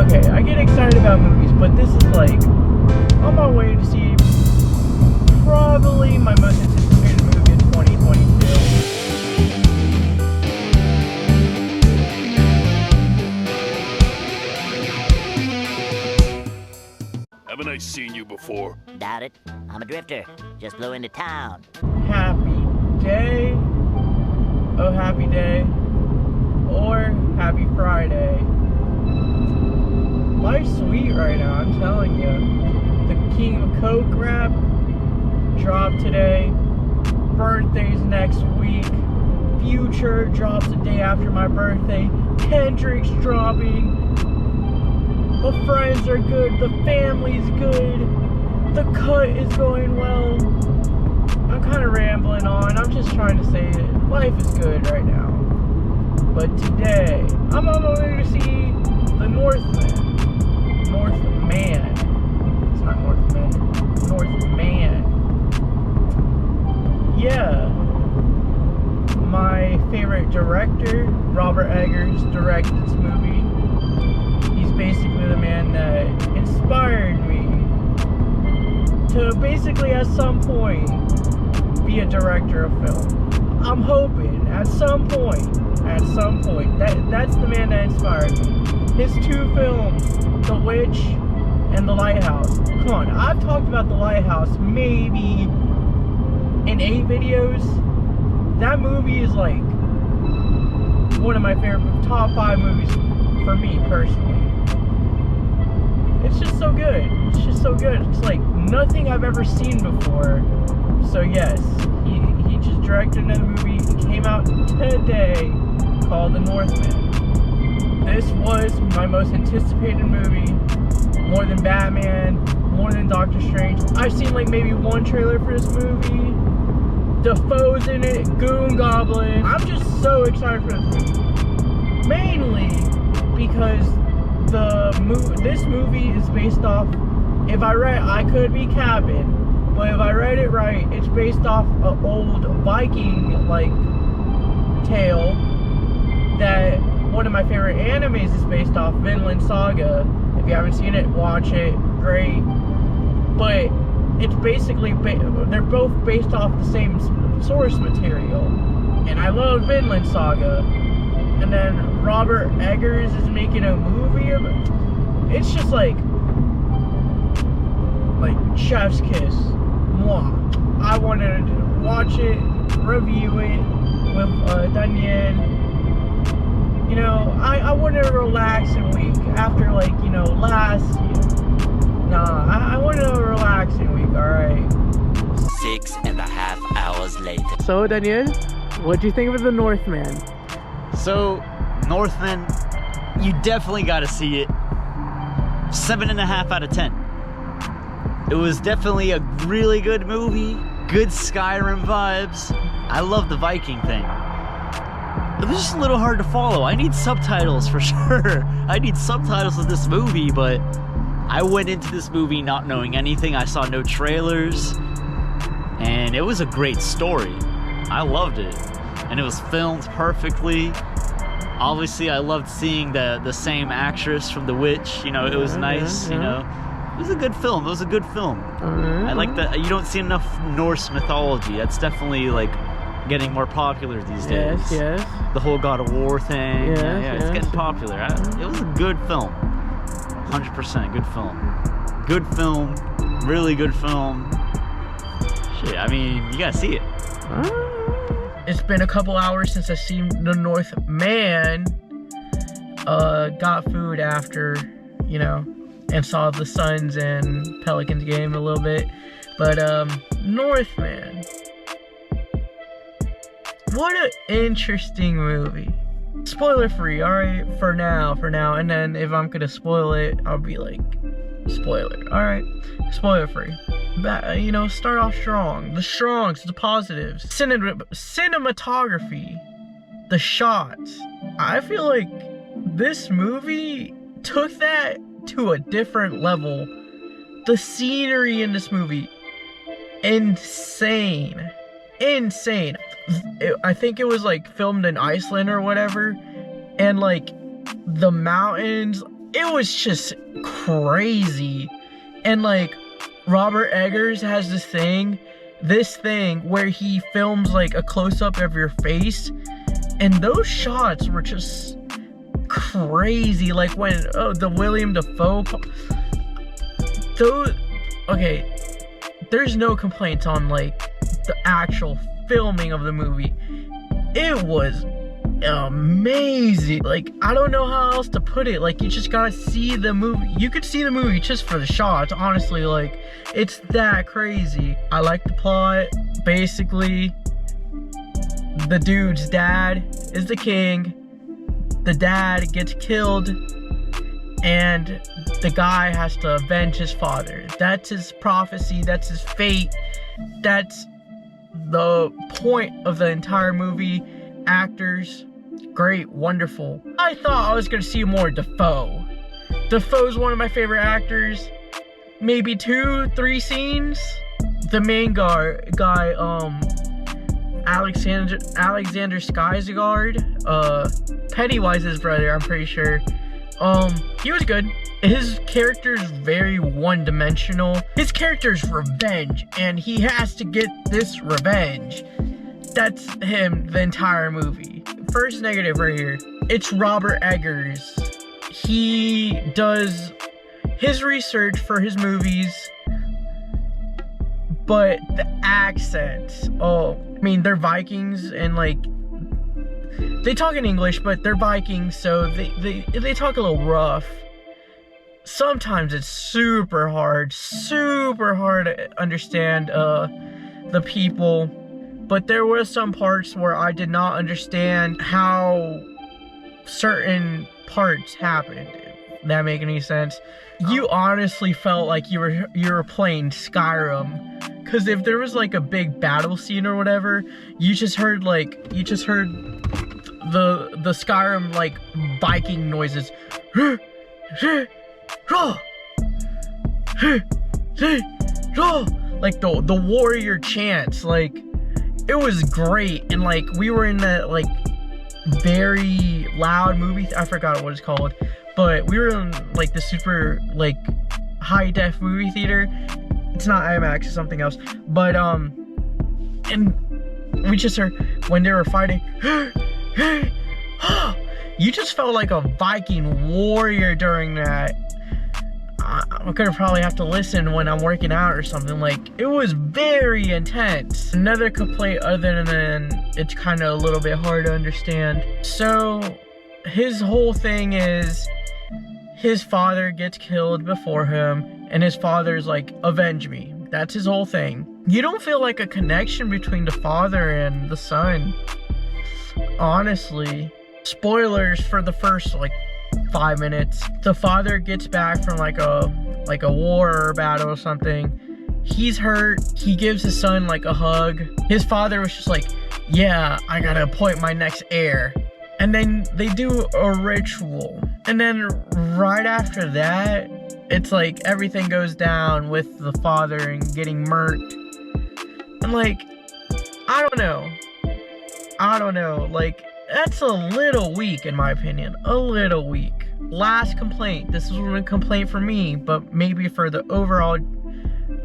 Okay, I get excited about movies, but this is like on my way to see probably my most anticipated movie of 2022. Haven't I seen you before? Doubt it. I'm a drifter. Just blew into town. Happy day, oh happy day, or happy Friday. Life's sweet right now, I'm telling you. The King of Coke rap dropped today. Birthday's next week. Future drops the day after my birthday. Kendrick's dropping. The friends are good. The family's good. The cut is going well. I'm kind of rambling on. I'm just trying to say it. Life is good right now. But today, I'm on my way to see the Northman. Northman. It's not Northman. Northman. Yeah. My favorite director, Robert Eggers, directed this movie. He's basically the man that inspired me to basically at some point be a director of film. I'm hoping at some point, that's the man that inspired me. His two films, The Witch and The Lighthouse. Come on, I've talked about The Lighthouse maybe in 8 videos. That movie is like one of my favorite top 5 movies for me personally. It's just so good. It's just so good. It's like nothing I've ever seen before. So yes, he just directed another movie. It came out today called The Northman. This was my most anticipated movie. More than Batman, more than Doctor Strange. I've seen like maybe one trailer for this movie. Defoe's in it, Goon Goblin. I'm just so excited for this movie. Mainly because this movie is based off, if I read, I could be capping, but if I read it right, it's based off an old Viking like tale that one of my favorite animes is based off, Vinland Saga. If you haven't seen it, watch it. Great. But it's basically they're both based off the same source material, and I love Vinland Saga. And then Robert Eggers is making a movie of it. It's just like chef's kiss. Mwah. I wanted to watch it, review it with Daniel. You know, I wanted a relaxing week after last year. Nah, I wanted a relaxing week, alright? 6.5 hours later. So Daniel, what do you think of The Northman? So, Northman, you definitely gotta see it. 7.5 out of 10. It was definitely a really good movie. Good Skyrim vibes. I love the Viking thing. It was just a little hard to follow. I need subtitles for sure. I need subtitles of this movie, but I went into this movie not knowing anything. I saw no trailers, and it was a great story. I loved it, and it was filmed perfectly. Obviously, I loved seeing the same actress from The Witch. You know, it was nice. You know, it was a good film. It was a good film. I like that. You don't see enough Norse mythology. That's definitely like getting more popular these days. Yes. The whole God of War thing. Yes, it's getting popular. It was a good film. 100% good film. Good film. Really good film. Shit, I mean, you gotta see it. It's been a couple hours since I've seen The Northman. Got food after, and saw the Suns and Pelicans game a little bit. But Northman. What an interesting movie. Spoiler free, alright, for now. And then if I'm gonna spoil it, I'll be like, spoiler, alright? Spoiler free. Start off strong. The strongs, the positives. Cinematography. The shots. I feel like this movie took that to a different level. The scenery in this movie, insane. I think it was filmed in Iceland or whatever, and the mountains it was just crazy. And like, Robert Eggers has this thing where he films like a close-up of your face, and those shots were just crazy. Like when the William Dafoe, okay, there's no complaints on like the actual filming of the movie. It was amazing. Like, I don't know how else to put it. Like, you just gotta see the movie. You could see the movie just for the shots, honestly. Like, it's that crazy. I like the plot. Basically, the dude's dad is the king. The dad gets killed, and the guy has to avenge his father. That's his prophecy. That's his fate. That's the point of the entire movie. Actors, great, wonderful. I thought I was gonna see more Dafoe. Dafoe's one of my favorite actors. Maybe 2-3 scenes. The main guy, Alexander Skarsgård, Pennywise's brother, I'm pretty sure. He was good. His character's very one-dimensional. His character's revenge, and he has to get this revenge. That's him the entire movie. First negative right here. It's Robert Eggers. He does his research for his movies, but the accents, I mean, they're Vikings, and like, they talk in English, but they're Vikings, so they talk a little rough. Sometimes it's super hard to understand the people, but there were some parts where I did not understand how certain parts happened. If that make any sense? You honestly felt like you were playing Skyrim, because if there was like a big battle scene or whatever, you just heard the Skyrim like Viking noises. Like the warrior chants. Like, it was great. And like, we were in that like very loud movie, I forgot what it's called, but we were in like the super like high def movie theater. It's not IMAX, it's something else, but and we just heard when they were fighting, you just felt like a Viking warrior during that. I'm gonna probably have to listen when I'm working out or something. Like, it was very intense. Another complaint, other than it's kind of a little bit hard to understand. So his whole thing is his father gets killed before him, and his father's like, avenge me. That's his whole thing. You don't feel like a connection between the father and the son, honestly. Spoilers for the first like 5 minutes. The father gets back from like a war or a battle or something. He's hurt. He gives his son like a hug. His father was just like, yeah, I gotta appoint my next heir. And then they do a ritual. And then right after that, it's like everything goes down with the father and getting murked. And like, I don't know. Like, that's a little weak in my opinion. A little weak. Last complaint. This is a complaint for me, but maybe for the overall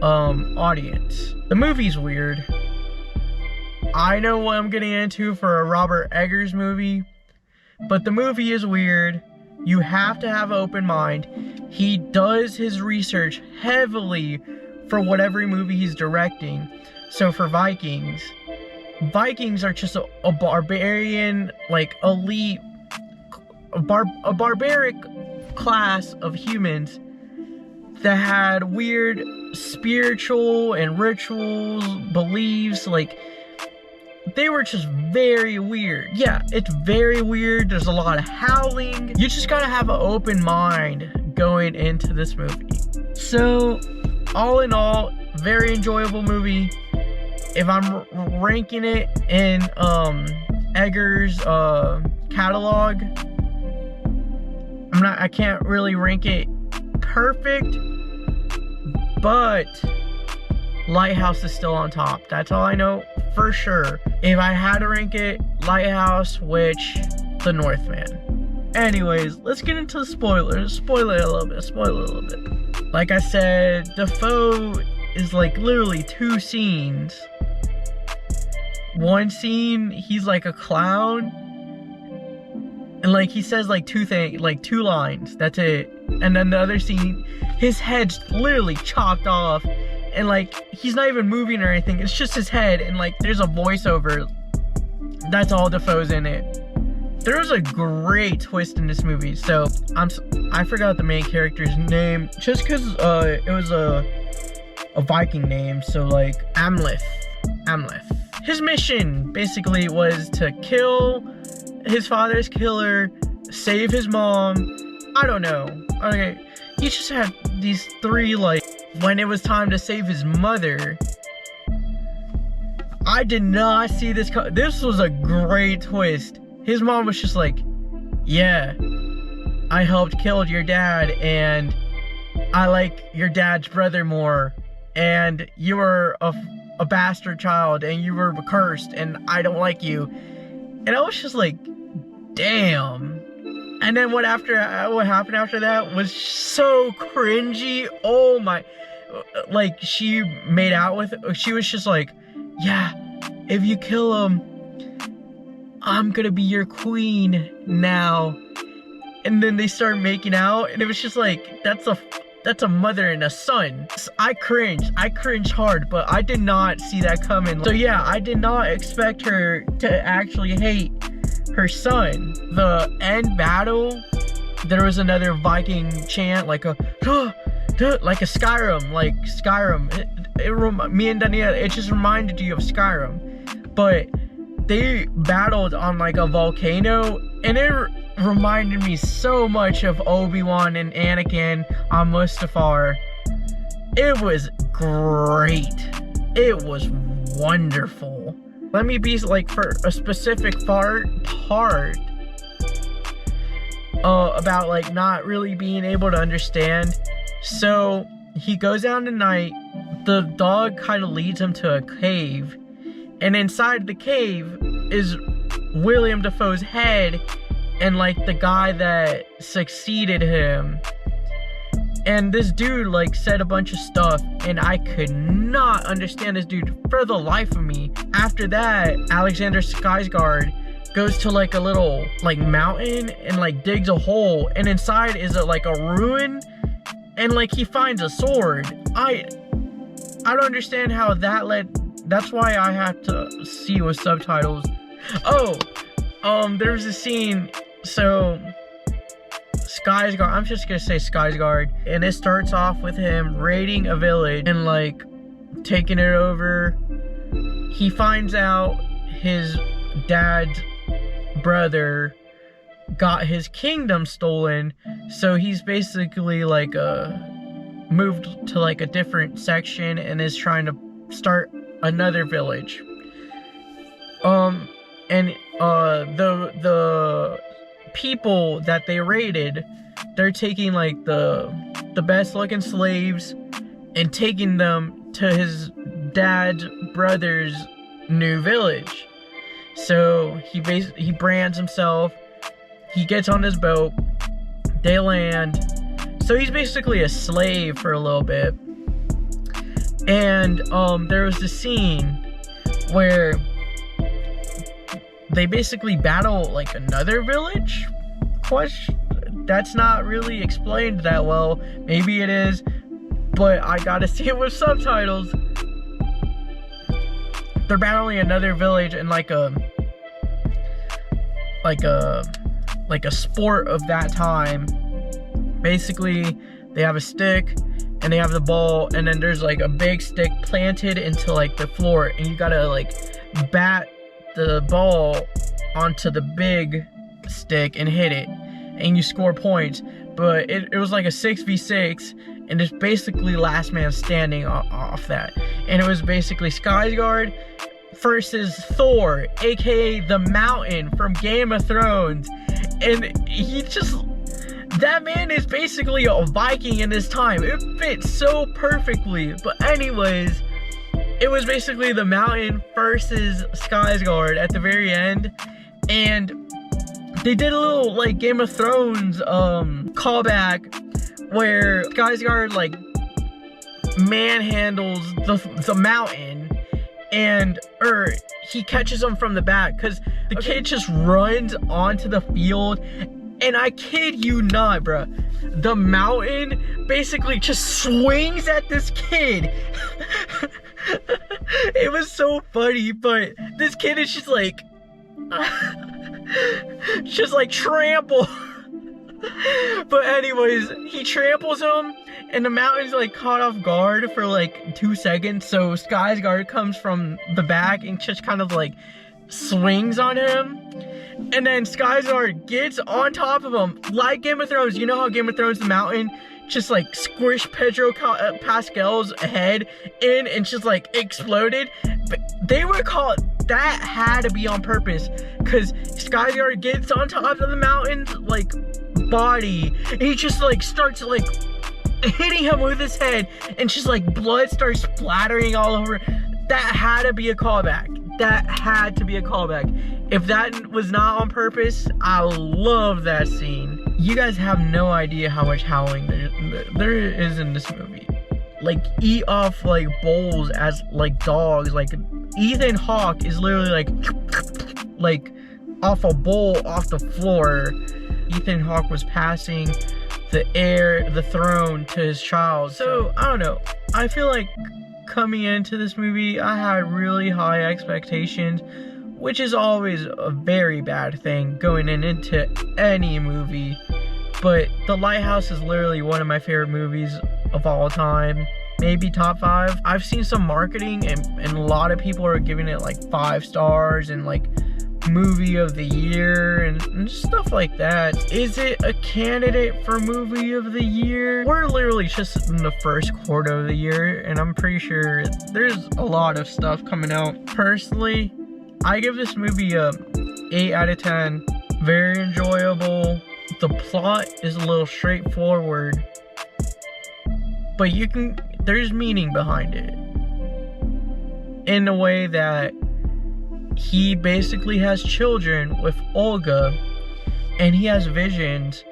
audience. The movie's weird. I know what I'm getting into for a Robert Eggers movie, but the movie is weird. You have to have an open mind. He does his research heavily for whatever movie he's directing. So for Vikings are just a barbarian, like elite, a barbaric class of humans that had weird spiritual and rituals, beliefs. Like, they were just very weird. Yeah, it's very weird. There's a lot of howling. You just gotta have an open mind going into this movie. So, all in all, very enjoyable movie. If I'm ranking it in Eggers' catalog, I can't really rank it perfect, but Lighthouse is still on top. That's all I know for sure. If I had to rank it, Lighthouse, which the Northman. Anyways, let's get into the spoilers. Spoil it a little bit. Like I said, Defoe is like literally 2 scenes. One scene, he's like a clown. And like he says like 2 lines. That's it. And then the other scene, his head's literally chopped off. And like he's not even moving or anything. It's just his head. And like there's a voiceover. That's all Defoe's in it. There was a great twist in this movie. So I forgot the main character's name, just because it was a Viking name. So like Amleth. His mission basically was to kill his father's killer, save his mom. I don't know. Okay, he just had these 3 like. When it was time to save his mother, I did not see this. This was a great twist. His mom was just like, yeah, I helped kill your dad, and I like your dad's brother more, and you were a bastard child, and you were cursed, and I don't like you. And I was just like, damn. And then what happened after that was so cringy. Oh my, like she made out with, she was just like, yeah, if you kill him, I'm gonna be your queen now. And then they started making out, and it was just like, that's a mother and a son. I cringed hard, but I did not see that coming. So yeah, I did not expect her to actually hate her son. The end battle, there was another Viking chant, like a Skyrim, me and Danielle, it just reminded you of Skyrim. But they battled on like a volcano, and it reminded me so much of Obi-Wan and Anakin on Mustafar. It was great. It was wonderful. Let me be like, for a specific part about like not really being able to understand. So he goes down tonight, the dog kind of leads him to a cave, and inside the cave is William Dafoe's head and like the guy that succeeded him. And this dude like said a bunch of stuff, and I could not understand this dude for the life of me. After that, Alexander Skarsgård goes to like a little like mountain and like digs a hole, and inside is like a ruin, and like he finds a sword. I don't understand how that led. That's why I have to see with subtitles. Oh, there's a scene. So Skarsgård, I'm just gonna say Skarsgård, and it starts off with him raiding a village and like taking it over. He finds out his dad's brother got his kingdom stolen, so he's basically like moved to like a different section and is trying to start another village. The people that they raided, they're taking like the best looking slaves and taking them to his dad's brother's new village. So he brands himself, he gets on his boat, they land. So he's basically a slave for a little bit. And there was this scene where they basically battle like another village. That's not really explained that well. Maybe it is, but I gotta see it with subtitles. They're battling another village in like a sport of that time. Basically, they have a stick and they have the ball, and then there's like a big stick planted into like the floor, and you gotta like bat the ball onto the big stick and hit it, and you score points. But it was like a 6v6, and it's basically last man standing off that. And it was basically Skarsgård versus Thor, aka the Mountain from Game of Thrones. And that man is basically a Viking in his time. It fits so perfectly. But anyways, it was basically the Mountain versus Skarsgård at the very end. And They did a little like Game of Thrones callback where Skarsgård like manhandles the mountain, and he catches him from the back because the kid just runs onto the field, and I kid you not, bruh, the mountain basically just swings at this kid. It was so funny, but this kid is just like trample. But anyways, he tramples him, and the mountain's like caught off guard for like 2 seconds. So Skarsgård comes from the back and just kind of like swings on him, and then Skarsgård gets on top of him like Game of Thrones. You know how Game of Thrones, the mountain just like squished Pedro Pascal's head in and just like exploded? But they were called, that had to be on purpose, because Skarsgård gets on top of the mountain's like body, and he just like starts like hitting him with his head, and just like blood starts splattering all over. That had to be a callback. That had to be a callback. If that was not on purpose, I love that scene. You guys have no idea how much howling there is in this movie. Like, eat off like bowls as like dogs. Like, Ethan Hawke is literally like off a bowl off the floor. Ethan Hawke was passing the throne to his child. So I don't know, I feel like coming into this movie I had really high expectations, which is always a very bad thing going into any movie. But The Lighthouse is literally one of my favorite movies of all time, maybe top 5. I've seen some marketing and a lot of people are giving it like 5 stars and like movie of the year and stuff like that. Is it a candidate for movie of the year? We're literally just in the first quarter of the year, and I'm pretty sure there's a lot of stuff coming out. Personally, I give this movie a 8 out of 10. Very enjoyable. The plot is a little straightforward, but there's meaning behind it, in the way that he basically has children with Olga, and he has visions,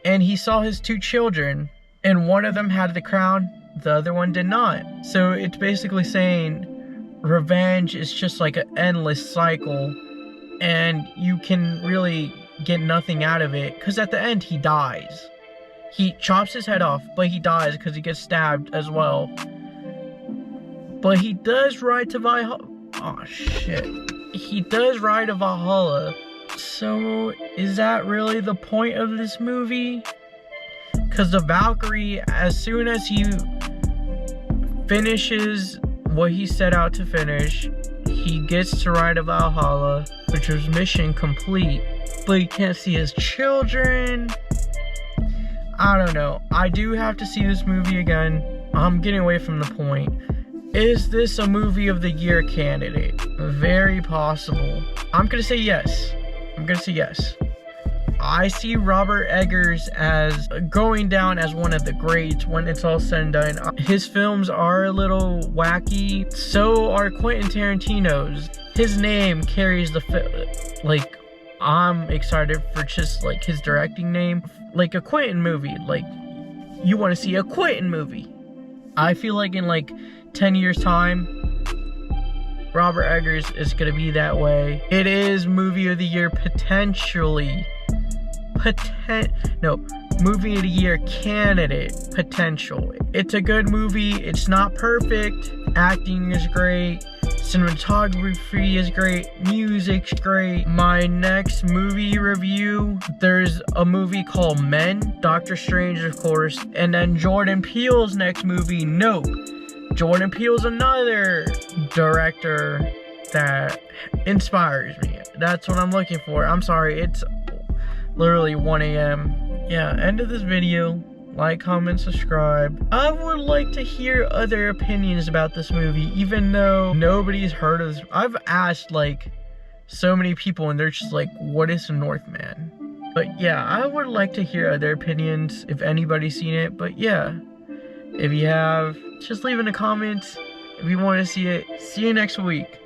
and he saw his 2 children, and one of them had the crown, the other one did not. So it's basically saying revenge is just like an endless cycle, and you can really get nothing out of it, because at the end he dies. He chops his head off, but he dies because he gets stabbed as well. But he does ride to Valhalla. Oh shit. He does ride to Valhalla. So is that really the point of this movie? Because the Valkyrie, as soon as he finishes what he set out to finish, he gets to ride to Valhalla, which was mission complete. But he can't see his children. I don't know. I do have to see this movie again. I'm getting away from the point. Is this a movie of the year candidate? Very possible. I'm gonna say yes. I see Robert Eggers as going down as one of the greats when it's all said and done. His films are a little wacky. So are Quentin Tarantino's. His name carries the I'm excited for just like his directing name. Like a Quentin movie. Like, you want to see a Quentin movie. I feel like in like 10 years time, Robert Eggers is gonna be that way. It is movie of the year potentially. Movie of the year candidate potential. It's a good movie. It's not perfect. Acting is great. Cinematography is great. Music's great. My next movie review, there's a movie called Men, Doctor Strange, of course, and then Jordan Peele's next movie, Nope. Jordan Peele's another director that inspires me. That's what I'm looking for. I'm sorry, it's literally 1 a.m. Yeah, end of this video. Like, comment, subscribe. I would like to hear other opinions about this movie, even though nobody's heard of this. I've asked like so many people and they're just like, what is a Northman? But yeah, I would like to hear other opinions if anybody's seen it. But yeah, if you have, just leave in the comments if you want to see it. See you next week.